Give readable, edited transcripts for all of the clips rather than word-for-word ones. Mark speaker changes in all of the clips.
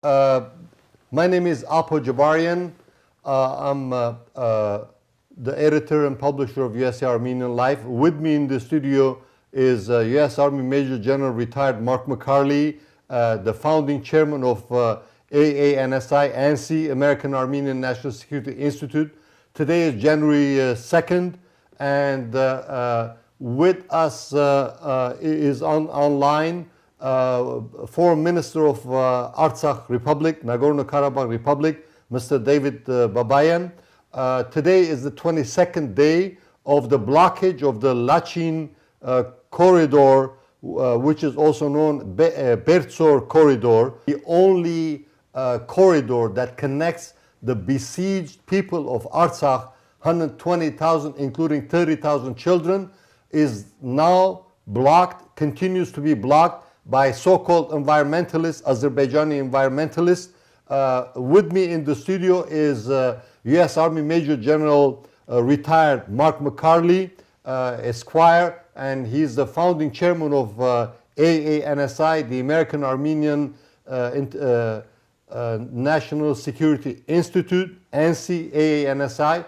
Speaker 1: Uh, my name is Appo Jabarian. I'm the editor and publisher of USA Armenian Life. With me in the studio is U.S. Army Major General retired Mark Maccarley, the founding chairman of AANSI, ANSI, American Armenian National Security Institute. Today is January 2nd, and with us is online Foreign Minister of Artsakh Republic, Nagorno Karabakh Republic, Mr. David Babayan. Today is the 22nd day of the blockage of the Lachin corridor, which is also known Bertsor corridor, the only corridor that connects the besieged people of Artsakh, 120,000, including 30,000 children, is now blocked, continues to be blocked by so-called environmentalists, Azerbaijani environmentalists. With me in the studio is U.S. Army Major General retired Mark Maccarley, Esquire, and he's the founding chairman of AANSI, the American Armenian National Security Institute, ANSI, AANSI.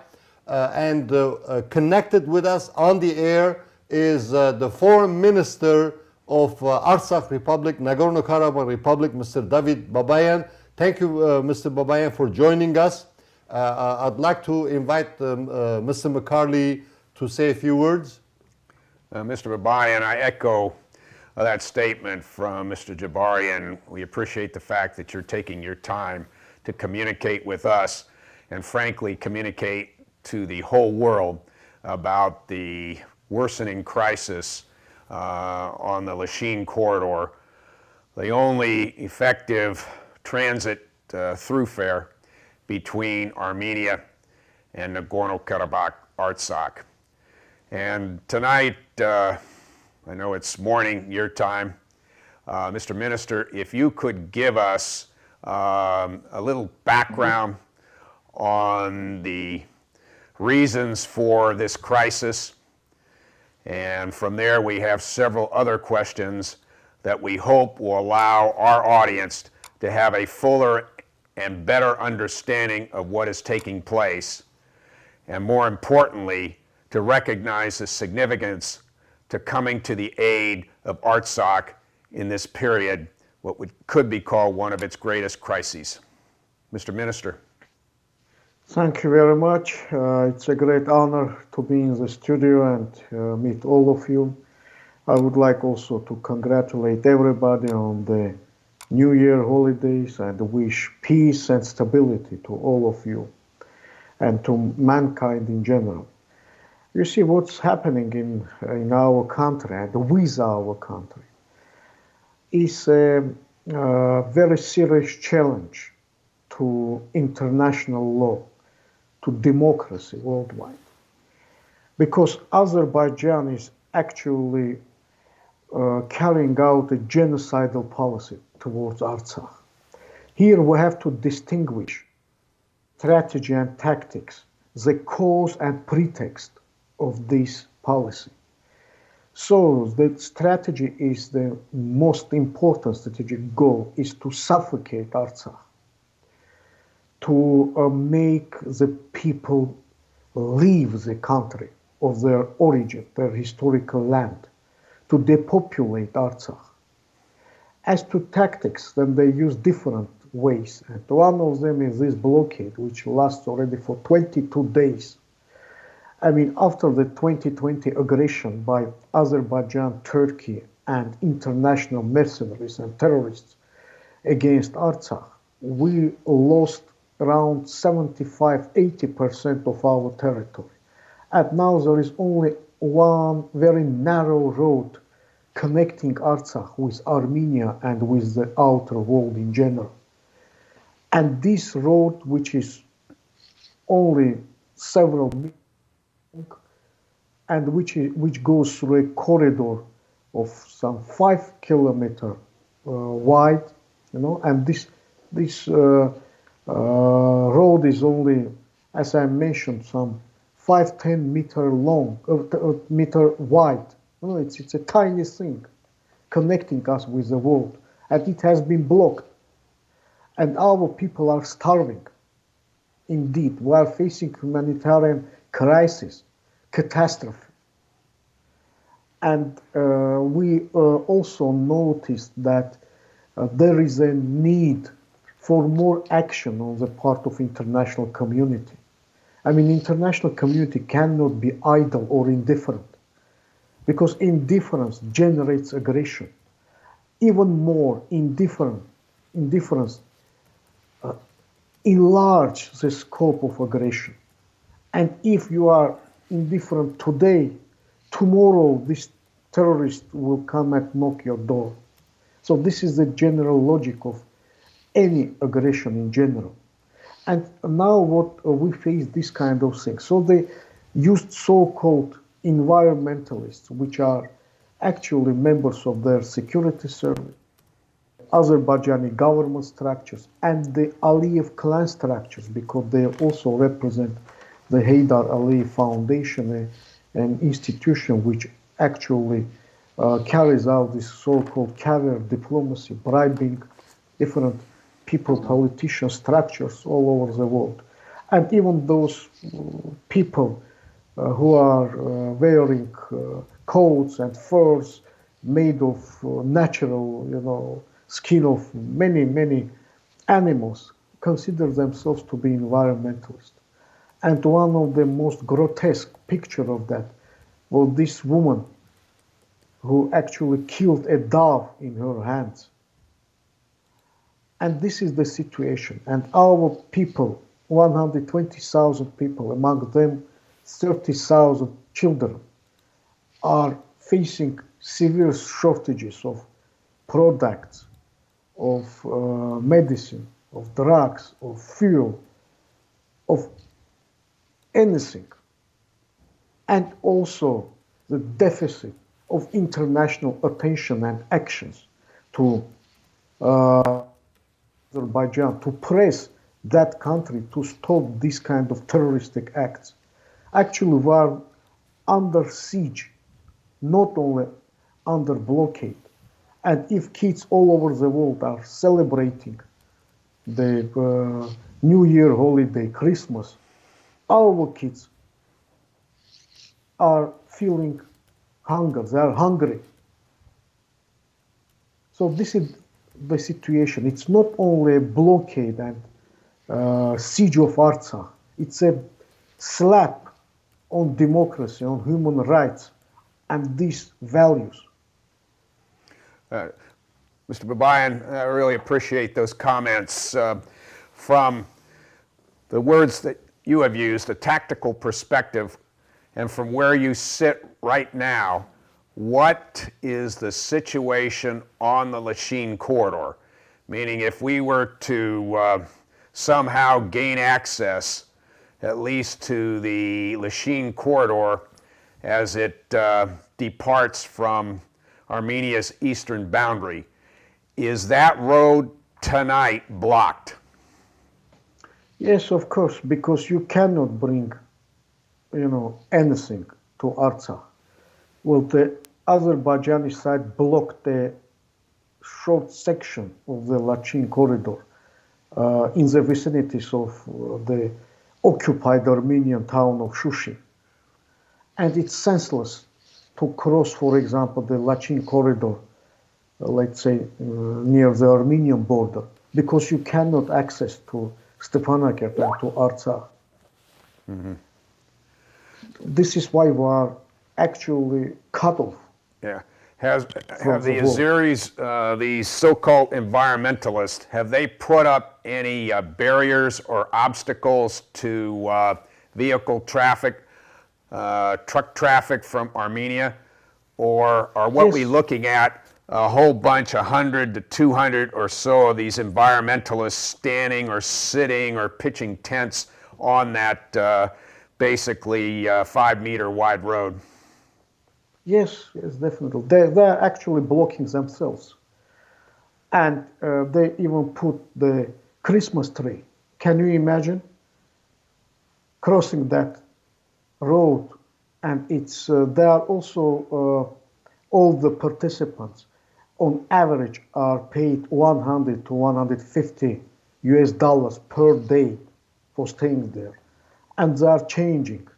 Speaker 1: And connected with us on the air is the Foreign Minister of Artsakh Republic, Nagorno Karabakh Republic, Mr. David Babayan. Thank you, Mr. Babayan, for joining us. I'd like to invite Mr. Maccarley to say a few words.
Speaker 2: Mr. Babayan, I echo that statement from Mr. Jabarian. We appreciate the fact that you're taking your time to communicate with us and frankly communicate to the whole world about the worsening crisis on the Lachin corridor, the only effective transit thoroughfare between Armenia and Nagorno Karabakh, Artsakh. And tonight, I know it's morning your time, Mr. Minister, if you could give us a little background on the reasons for this crisis. And from there, we have several other questions that we hope will allow our audience to have a fuller and better understanding of what is taking place, and more importantly, to recognize the significance to coming to the aid of Artsakh in this period, what could be called one of its greatest crises. Mr. Minister.
Speaker 3: Thank you very much. It's a great honor to be in the studio and meet all of you. I would like also to congratulate everybody on the New Year holidays and wish peace and stability to all of you and to mankind in general. You see what's happening in our country and with our country is a very serious challenge to international law, to democracy worldwide. Because Azerbaijan is actually carrying out a genocidal policy towards Artsakh. Here we have to distinguish strategy and tactics, the cause and pretext of this policy. So the strategy is the most important strategic goal is to suffocate Artsakh, to make the people leave the country of their origin, their historical land, to depopulate Artsakh. As to tactics, then they use different ways. And one of them is this blockade, which lasts already for 22 days. I mean, after the 2020 aggression by Azerbaijan, Turkey, and international mercenaries and terrorists against Artsakh, we lost around 75–80% of our territory. And now there is only one very narrow road connecting Artsakh with Armenia and with the outer world in general. And this road, which is only several meters long and which goes through a corridor of some 5 kilometers wide, and this road is only, as I mentioned, some 5–10 meter long, meter wide. It's a tiny thing connecting us with the world, and it has been blocked. and our people are starving. Indeed, we are facing humanitarian crisis, catastrophe. And we also noticed that there is a need for more action on the part of international community. I mean, international community cannot be idle or indifferent, because indifference generates aggression. Even more, indifference enlarge the scope of aggression. And if you are indifferent today, tomorrow this terrorist will come and knock your door. So this is the general logic of any aggression in general. And now what we face this kind of thing. So they used so-called environmentalists, which are actually members of their security service, Azerbaijani government structures, and the Aliyev clan structures, because they also represent the Haydar Aliyev Foundation, an institution which actually carries out this so-called caviar diplomacy, bribing different people, politicians, structures all over the world. And even those people who are wearing coats and furs made of natural, skin of many animals, consider themselves to be environmentalists. And one of the most grotesque picture of that was this woman who actually killed a dove in her hands. And this is the situation. And our people, 120,000 people, among them 30,000 children, are facing severe shortages of products, of medicine, of drugs, of fuel, of anything. And also the deficit of international attention and actions to Azerbaijan, to press that country to stop this kind of terroristic acts. Actually, we are under siege, not only under blockade. And if kids all over the world are celebrating the New Year holiday, Christmas, our kids are feeling hunger, they are hungry. So this is the situation. It's not only a blockade and siege of Artsakh, it's a slap on democracy, on human rights, and these values.
Speaker 2: Mr. Babayan, I really appreciate those comments. From the words that you have used, a tactical perspective, and from where you sit right now, what is the situation on the Lachin corridor? Meaning, if we were to somehow gain access, at least to the Lachin corridor as it departs from Armenia's eastern boundary, is that road tonight blocked?
Speaker 3: Yes, of course, because you cannot bring, anything to Artsakh. Well, the Azerbaijani side blocked a short section of the Lachin corridor in the vicinities of the occupied Armenian town of Shushin. And it's senseless to cross, for example, the Lachin corridor, let's say, near the Armenian border, because you cannot access to Stepanakert and to Artsakh. Mm-hmm. This is why we are actually cut off.
Speaker 2: Yeah. Have the Azeris, these so-called environmentalists, have they put up any barriers or obstacles to vehicle traffic, truck traffic from Armenia? Or are what we're looking at a whole bunch, 100 to 200 or so of these environmentalists standing or sitting or pitching tents on that basically 5-meter wide road?
Speaker 3: Yes, definitely. They're actually blocking themselves. And they even put the Christmas tree. Can you imagine crossing that road? And it's there are also all the participants on average are paid 100 to 150 US dollars per day for staying there. And they are changing.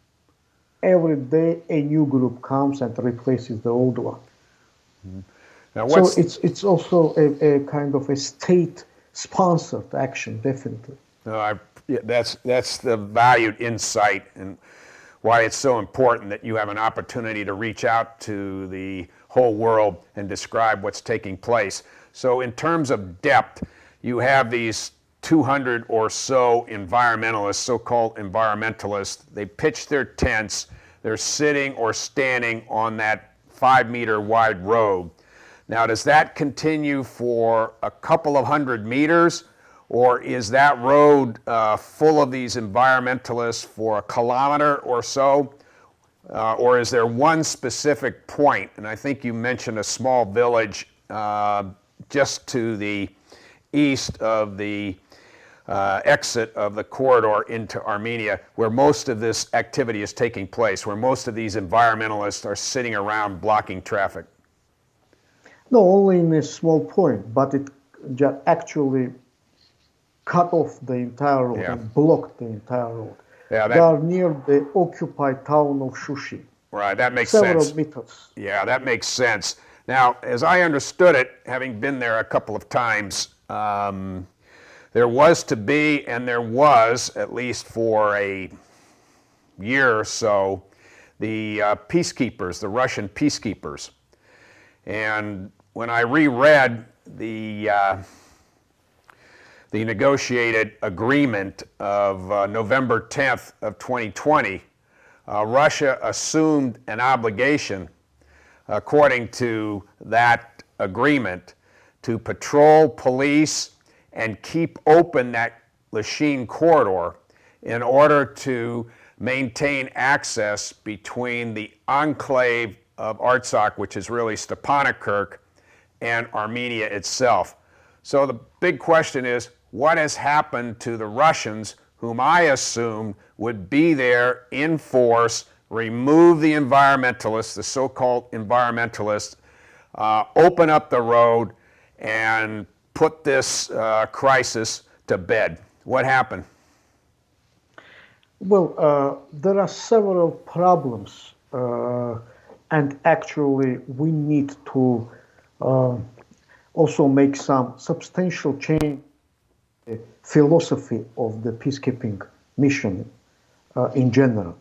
Speaker 3: Every day a new group comes and replaces the old one.
Speaker 2: Now,
Speaker 3: So it's also a kind of a state-sponsored action, definitely.
Speaker 2: yeah, that's the valued insight and why it's so important that you have an opportunity to reach out to the whole world and describe what's taking place. So in terms of depth, you have these 200 or so environmentalists, so-called environmentalists. They pitch their tents. They're sitting or standing on that 5-meter wide road. Now, does that continue for a couple of hundred meters, or is that road full of these environmentalists for a kilometer or so? Or is there one specific point? And I think you mentioned a small village just to the east of the exit of the corridor into Armenia, where most of this activity is taking place, where most of these environmentalists are sitting around blocking traffic.
Speaker 3: No, only in a small point, but it just actually cut off the entire road and blocked the entire road.
Speaker 2: Yeah,
Speaker 3: they are near the occupied town of Shushi.
Speaker 2: Right, that makes
Speaker 3: several
Speaker 2: sense.
Speaker 3: meters.
Speaker 2: Yeah, that makes sense. Now, as I understood it, having been there a couple of times, there was to be, and there was, at least for a year or so, the peacekeepers, the Russian peacekeepers. And when I reread the negotiated agreement of November 10th of 2020, Russia assumed an obligation, according to that agreement, to patrol, police, and keep open that Lachine corridor in order to maintain access between the enclave of Artsakh, which is really Stepanakert, and Armenia itself. So the big question is, what has happened to the Russians, whom I assumed would be there in force, remove the environmentalists, the so-called environmentalists, open up the road, and put this crisis to bed? What happened?
Speaker 3: Well, there are several problems, and actually we need to also make some substantial change in the philosophy of the peacekeeping mission in general,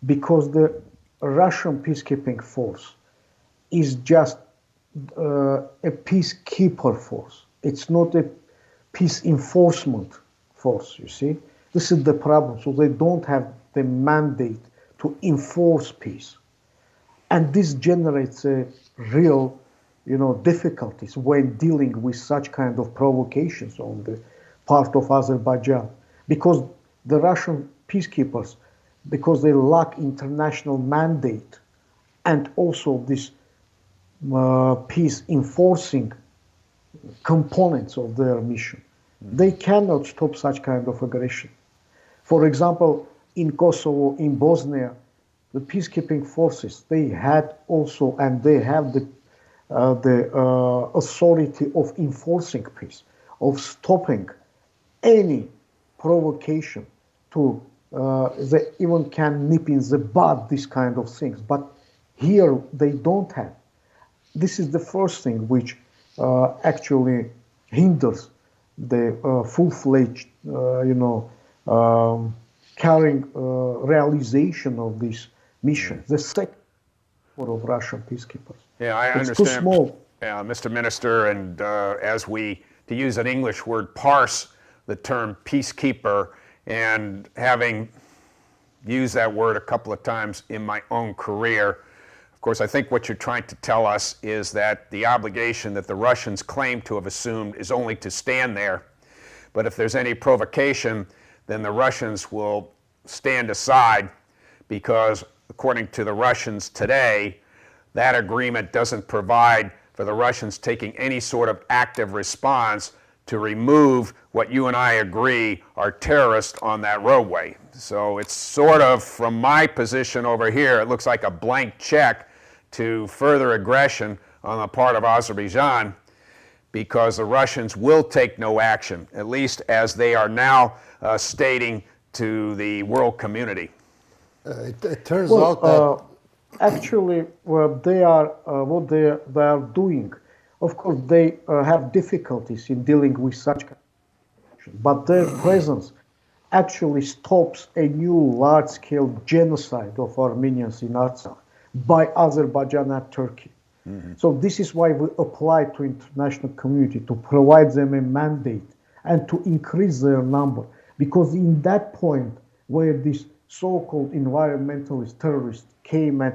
Speaker 3: because the Russian peacekeeping force is just a peacekeeper force. It's not a peace enforcement force, you see. This is the problem. So they don't have the mandate to enforce peace. And this generates a real, difficulties when dealing with such kind of provocations on the part of Azerbaijan. Because the Russian peacekeepers, because they lack international mandate and also this peace enforcing components of their mission, they cannot stop such kind of aggression. For example, in Kosovo, in Bosnia, the peacekeeping forces, they had also, and they have the authority of enforcing peace, of stopping any provocation to, they even can nip in the bud these kind of things. But here they don't have. This is the first thing which actually hinders the full-fledged, carrying realization of this mission. The second of Russian peacekeepers.
Speaker 2: Yeah, I
Speaker 3: it's
Speaker 2: understand.
Speaker 3: Too small.
Speaker 2: Yeah, Mr. Minister, and as we, to use an English word, parse the term peacekeeper, and having used that word a couple of times in my own career, of course, I think what you're trying to tell us is that the obligation that the Russians claim to have assumed is only to stand there. But if there's any provocation, then the Russians will stand aside, because according to the Russians today, that agreement doesn't provide for the Russians taking any sort of active response to remove what you and I agree are terrorists on that roadway. So it's sort of, from my position over here, it looks like a blank check to further aggression on the part of Azerbaijan, because the Russians will take no action, at least as they are now stating to the world community?
Speaker 1: It turns out that
Speaker 3: actually what they are doing, of course they have difficulties in dealing with such action, but their presence actually stops a new large-scale genocide of Armenians in Artsakh by Azerbaijan and Turkey. So this is why we apply to international community to provide them a mandate and to increase their number, because in that point where these so-called environmentalist terrorists came and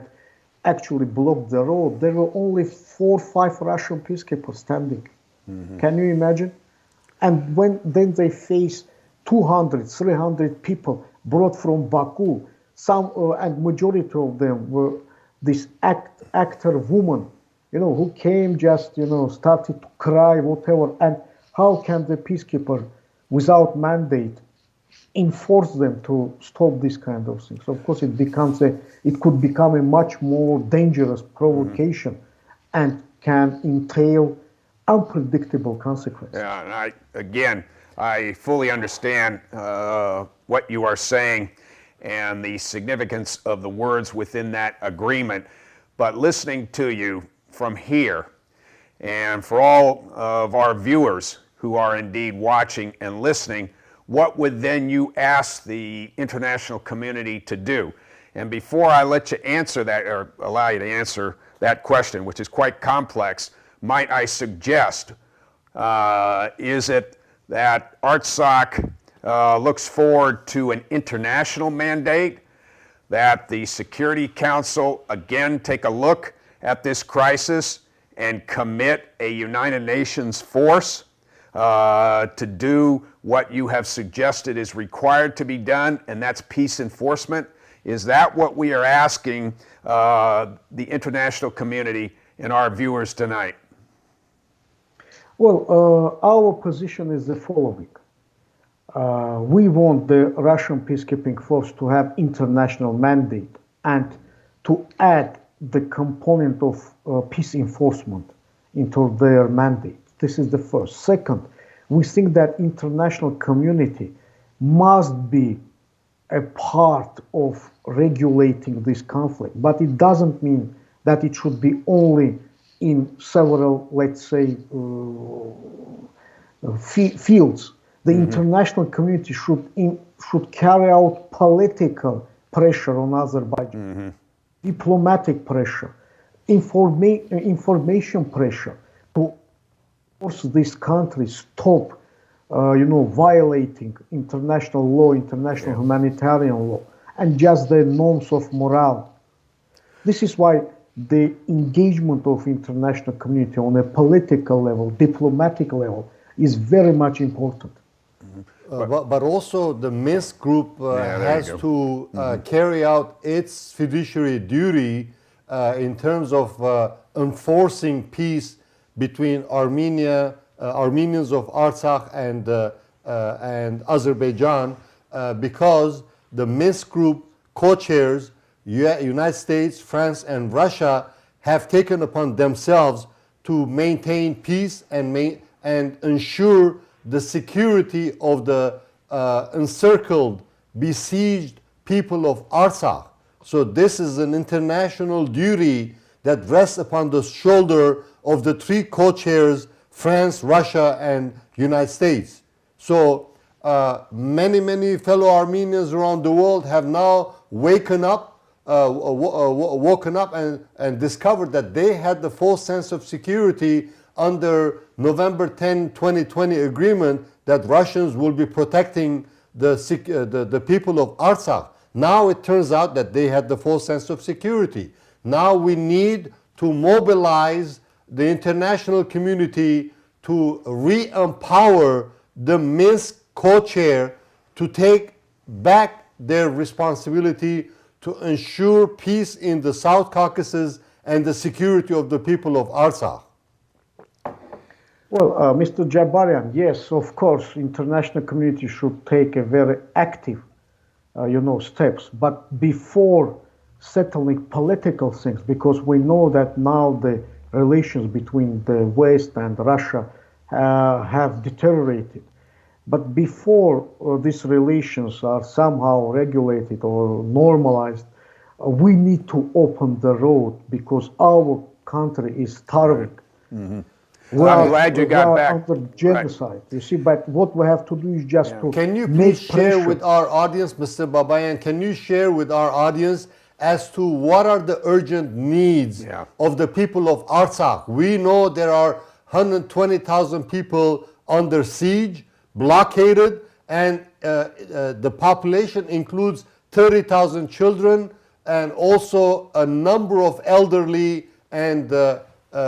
Speaker 3: actually blocked the road, there were only 4 or 5 Russian peacekeepers standing. Can you imagine? And then they face 200, 300 people brought from Baku, and majority of them were this actor woman, who came just, started to cry, whatever. And how can the peacekeeper, without mandate, enforce them to stop this kind of things? Of course, it could become a much more dangerous provocation and can entail unpredictable consequences.
Speaker 2: Yeah, and I fully understand what you are saying and the significance of the words within that agreement. But listening to you from here, and for all of our viewers who are indeed watching and listening, what would then you ask the international community to do? And before I let you answer that, or allow you to answer that question, which is quite complex, might I suggest, is it that Artsakh looks forward to an international mandate, that the Security Council again take a look at this crisis and commit a United Nations force to do what you have suggested is required to be done, and that's peace enforcement? Is that what we are asking the international community and our viewers tonight?
Speaker 3: Well, our position is the following. We want the Russian peacekeeping force to have international mandate and to add the component of peace enforcement into their mandate. This is the first. Second, we think that international community must be a part of regulating this conflict, but it doesn't mean that it should be only in several, let's say, fields. The international community should carry out political pressure on Azerbaijan, diplomatic pressure, information pressure to force this country stop, violating international law, international humanitarian law, and just the norms of morale. This is why the engagement of international community on a political level, diplomatic level, is very much important.
Speaker 1: But also the Minsk group has to carry out its fiduciary duty in terms of enforcing peace between Armenians of Artsakh and Azerbaijan, because the Minsk group co-chairs, United States, France, and Russia, have taken upon themselves to maintain peace and ensure the security of the encircled, besieged people of Artsakh. So this is an international duty that rests upon the shoulder of the 3 co-chairs, France, Russia, and United States. So many fellow Armenians around the world have now woken up and discovered that they had the full sense of security under November 10, 2020 agreement that Russians will be protecting the people of Artsakh. Now it turns out that they had the full sense of security. Now we need to mobilize the international community to re-empower the Minsk co-chair to take back their responsibility to ensure peace in the South Caucasus and the security of the people of Artsakh.
Speaker 3: Well, Mr. Jabarian, yes, of course, international community should take a very active, steps. But before settling political things, because we know that now the relations between the West and Russia have deteriorated. But before these relations are somehow regulated or normalized, we need to open the road because our country is starving.
Speaker 2: I'm glad you got back.
Speaker 3: Under genocide, you see, but what we have to do is just to
Speaker 1: Can you
Speaker 3: make
Speaker 1: please share
Speaker 3: pressure.
Speaker 1: with our audience, Mr. Babayan, can you share with our audience as to what are the urgent needs of the people of Artsakh? We know there are 120,000 people under siege, blockaded, and the population includes 30,000 children and also a number of elderly and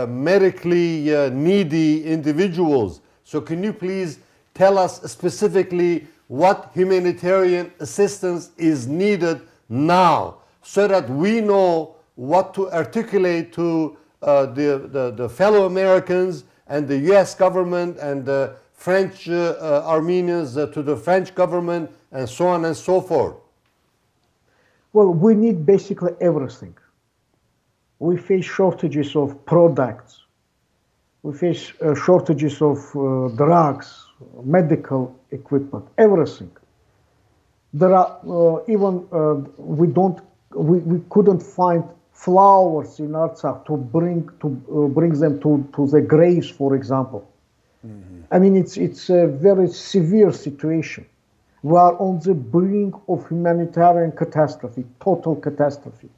Speaker 1: medically needy individuals. So can you please tell us specifically what humanitarian assistance is needed now so that we know what to articulate to the fellow Americans and the US government and the French Armenians to the French government and so on and so forth?
Speaker 3: Well, we need basically everything. We face shortages of products. We face shortages of drugs, medical equipment, everything. There are we couldn't find flowers in Artsakh to bring them to the graves, for example. I mean, it's a very severe situation. We are on the brink of humanitarian catastrophe, total catastrophe.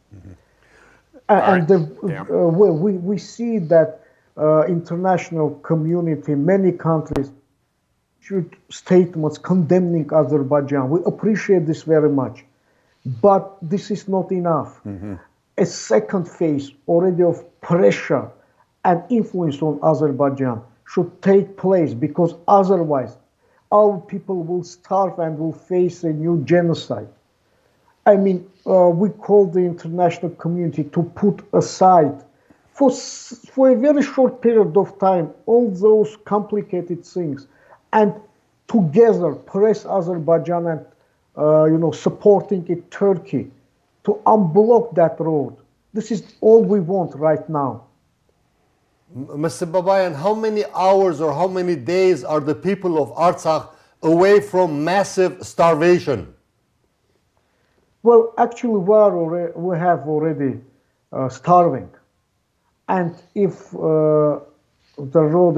Speaker 3: And we see that international community, many countries, issued statements condemning Azerbaijan. We appreciate this very much. But this is not enough. A second phase already of pressure and influence on Azerbaijan should take place, because otherwise our people will starve and will face a new genocide. I mean, we call the international community to put aside for a very short period of time all those complicated things and together press Azerbaijan and supporting it, Turkey, to unblock that road. This is all we want right now.
Speaker 1: Mr. Babayan, how many hours or how many days are the people of Artsakh away from massive starvation?
Speaker 3: Well, actually, we have already starving, and if the road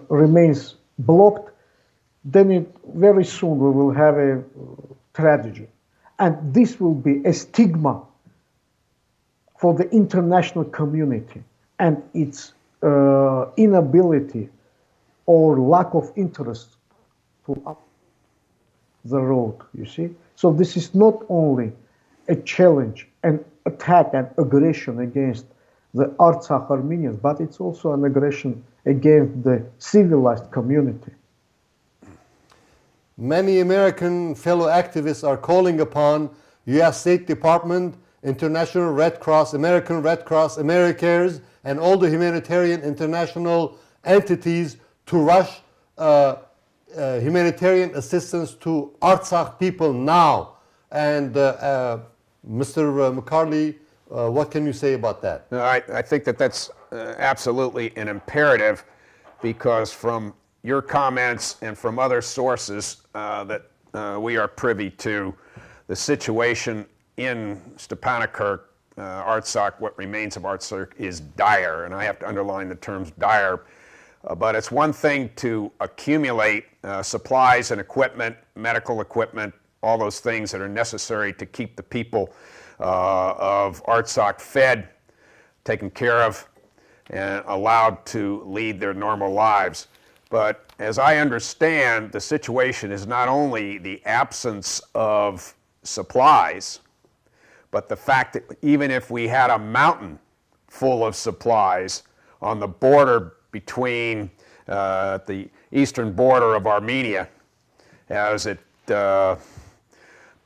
Speaker 3: remains blocked, then very soon we will have a tragedy, and this will be a stigma for the international community and its inability or lack of interest to up the road, you see. So this is not only a challenge, an attack and aggression against the Artsakh Armenians, but it's also an aggression against the civilized community.
Speaker 1: Many American fellow activists are calling upon U.S. State Department, International Red Cross, American Red Cross, AmeriCares, and all the humanitarian international entities to rush humanitarian assistance to Artsakh people now. And Mr. Maccarley, what can you say about that?
Speaker 2: I think that's absolutely an imperative, because from your comments and from other sources that we are privy to, the situation in Stepanakert, Artsakh, what remains of Artsakh, is dire, and I have to underline the terms dire. But it's one thing to accumulate supplies and equipment, medical equipment, all those things that are necessary to keep the people of Artsakh fed, taken care of, and allowed to lead their normal lives. But as I understand, the situation is not only the absence of supplies, but the fact that even if we had a mountain full of supplies on the border between the eastern border of Armenia, as it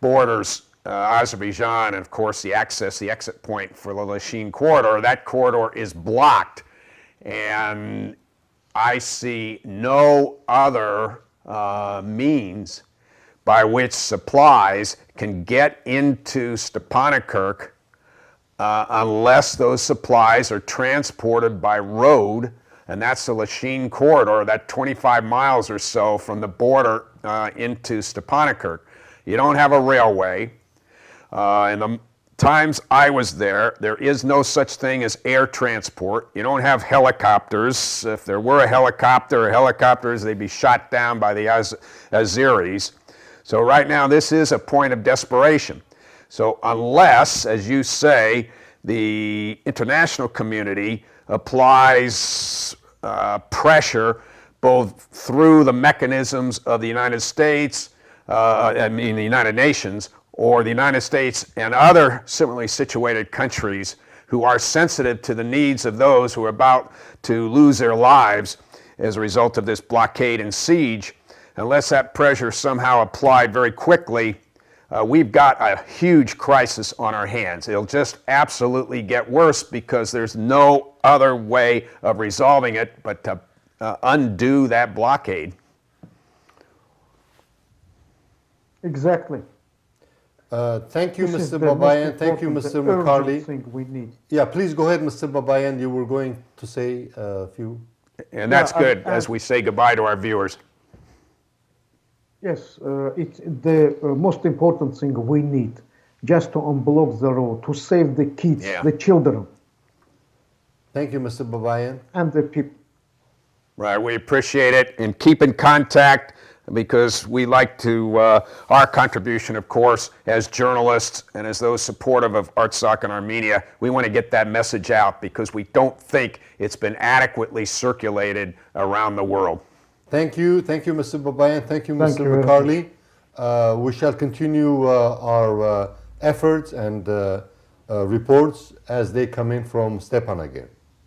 Speaker 2: borders Azerbaijan, and of course the exit point for the Lachin corridor, that corridor is blocked, and I see no other means by which supplies can get into Stepanakert unless those supplies are transported by road and that's the Lachine corridor, that 25 miles or so from the border into Stepanakert. You don't have a railway. In the times I was there is no such thing as air transport. You don't have helicopters. If there were a helicopter or helicopters, they'd be shot down by the Azeris. So right now, this is a point of desperation. So unless, as you say, the international community applies pressure both through the mechanisms of the United States, the United Nations, or the United States and other similarly situated countries who are sensitive to the needs of those who are about to lose their lives as a result of this blockade and siege, unless that pressure somehow applied very quickly, we've got a huge crisis on our hands. It'll just absolutely get worse because there's no other way of resolving it but to undo that blockade.
Speaker 3: Exactly.
Speaker 1: Thank you,
Speaker 3: This is
Speaker 1: Mr.
Speaker 3: the
Speaker 1: Babayan.
Speaker 3: most
Speaker 1: Thank you,
Speaker 3: important,
Speaker 1: Mr.
Speaker 3: the urgent
Speaker 1: Maccarley.
Speaker 3: thing we need.
Speaker 1: Yeah, please go ahead, Mr. Babayan. You were going to say a few.
Speaker 2: And that's
Speaker 3: Yeah,
Speaker 2: good as we say goodbye to our viewers.
Speaker 3: Yes, it's the most important thing we need, just to unblock the road, to save the kids,
Speaker 2: Yeah.
Speaker 3: the children,
Speaker 1: Thank you, Mr. Babayan.
Speaker 3: and the people.
Speaker 2: Right, we appreciate it, and keep in contact because we like to, our contribution, of course, as journalists and as those supportive of Artsakh and Armenia, we want to get that message out because we don't think it's been adequately circulated around the world.
Speaker 1: Thank you, Mr. Babayan. Thank you,
Speaker 3: Thank
Speaker 1: Mr.
Speaker 3: you very
Speaker 1: Maccarley. We shall continue our efforts and reports as they come in from Stepanakert.